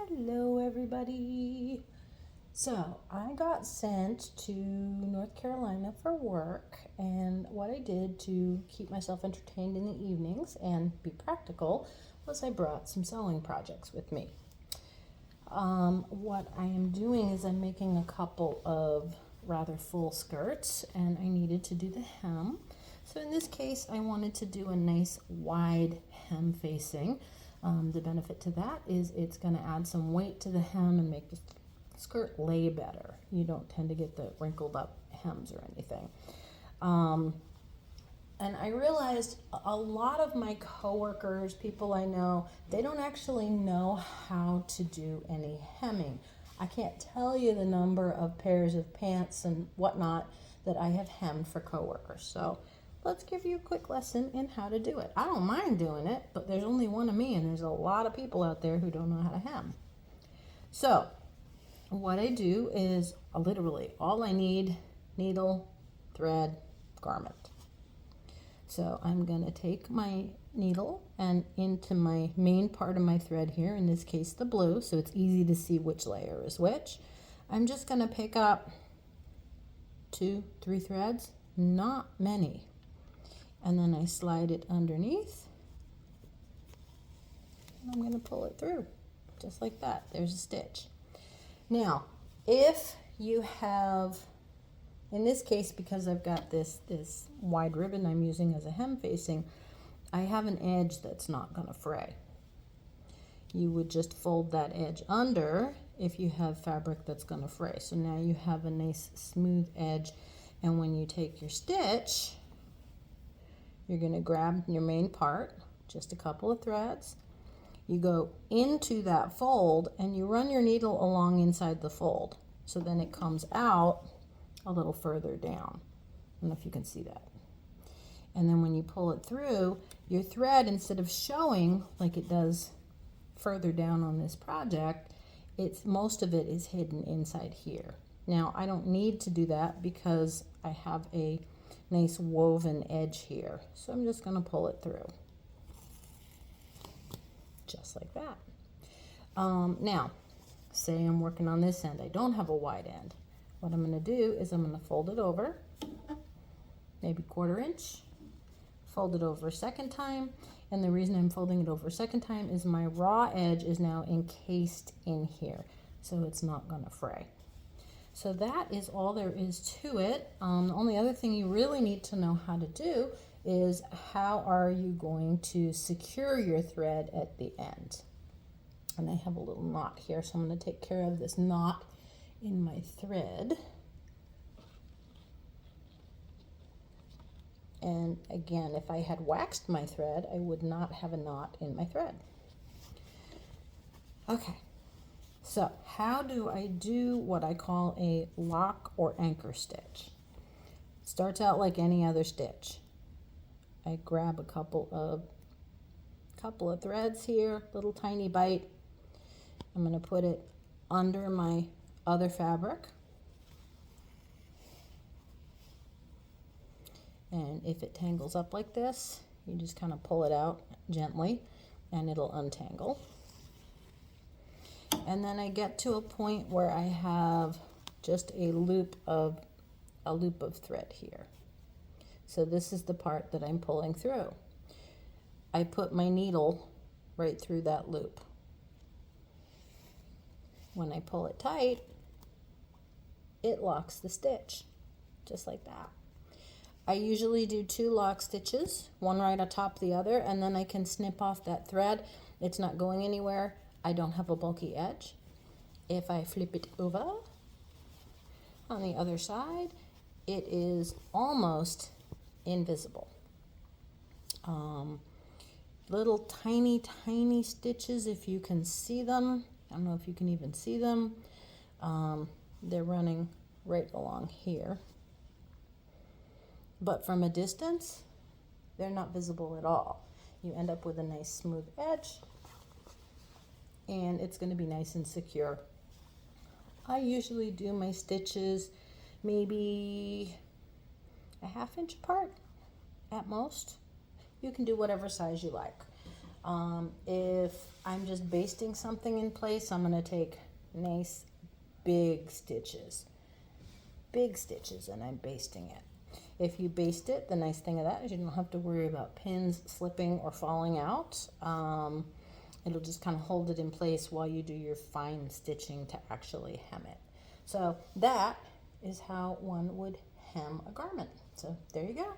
Hello, everybody. So, I got sent to North Carolina for work, and what I did to keep myself entertained in the evenings and be practical was I brought some sewing projects with me. What I am doing is I'm making a couple of rather full skirts, and I needed to do the hem. So in this case, I wanted to do a nice wide hem facing. The benefit to that is it's going to add some weight to the hem and make the skirt lay better. You don't tend to get the wrinkled up hems or anything. And I realized a lot of my coworkers, people I know, they don't actually know how to do any hemming. I can't tell you the number of pairs of pants and whatnot that I have hemmed for coworkers. So let's give you a quick lesson in how to do it. I don't mind doing it, but there's only one of me, and there's a lot of people out there who don't know how to hem. So what I do is literally all I need: needle, thread, garment. So I'm going to take my needle and into my main part of my thread here, in this case the blue, so it's easy to see which layer is which. I'm just going to pick up 2-3 threads, not many, and then I slide it underneath. And I'm going to pull it through just like that. There's a stitch. Now, if you have, in this case, because I've got this wide ribbon I'm using as a hem facing, I have an edge that's not going to fray. You would just fold that edge under if you have fabric that's going to fray. So now you have a nice smooth edge, and when you take your stitch, you're going to grab your main part, just a couple of threads. You go into that fold and you run your needle along inside the fold. So then it comes out a little further down. I don't know if you can see that. And then when you pull it through, your thread, instead of showing like it does further down on this project, most of it is hidden inside here. Now, I don't need to do that because I have a nice woven edge here. So I'm just going to pull it through. Just like that. Now, say I'm working on this end. I don't have a wide end. What I'm going to do is I'm going to fold it over, maybe 1/4 inch, fold it over a second time, and the reason I'm folding it over a second time is my raw edge is now encased in here, so it's not going to fray. So that is all there is to it. The only other thing you really need to know how to do is how are you going to secure your thread at the end. And I have a little knot here, so I'm going to take care of this knot in my thread. And again, if I had waxed my thread, I would not have a knot in my thread. Okay, so how do I do what I call a lock or anchor stitch? It starts out like any other stitch. I grab a couple of threads here, little tiny bite. I'm going to put it under my other fabric. And if it tangles up like this, you just kind of pull it out gently and it'll untangle. And then I get to a point where I have just a loop of thread here. So this is the part that I'm pulling through. I put my needle right through that loop. When I pull it tight, it locks the stitch, just like that. I usually do 2 lock stitches, one right atop the other, and then I can snip off that thread. It's not going anywhere. I don't have a bulky edge. If I flip it over on the other side, it is almost invisible. Little tiny stitches, if you can see them. I don't know if you can even see them. They're running right along here. But from a distance, they're not visible at all. You end up with a nice smooth edge, and it's going to be nice and secure. I usually do my stitches maybe a 1/2 inch apart at most. You can do whatever size you like. If I'm just basting something in place, I'm going to take nice big stitches, and I'm basting it. If you baste it, the nice thing of that is you don't have to worry about pins slipping or falling out. It'll just kind of hold it in place while you do your fine stitching to actually hem it. So that is how one would hem a garment. So there you go.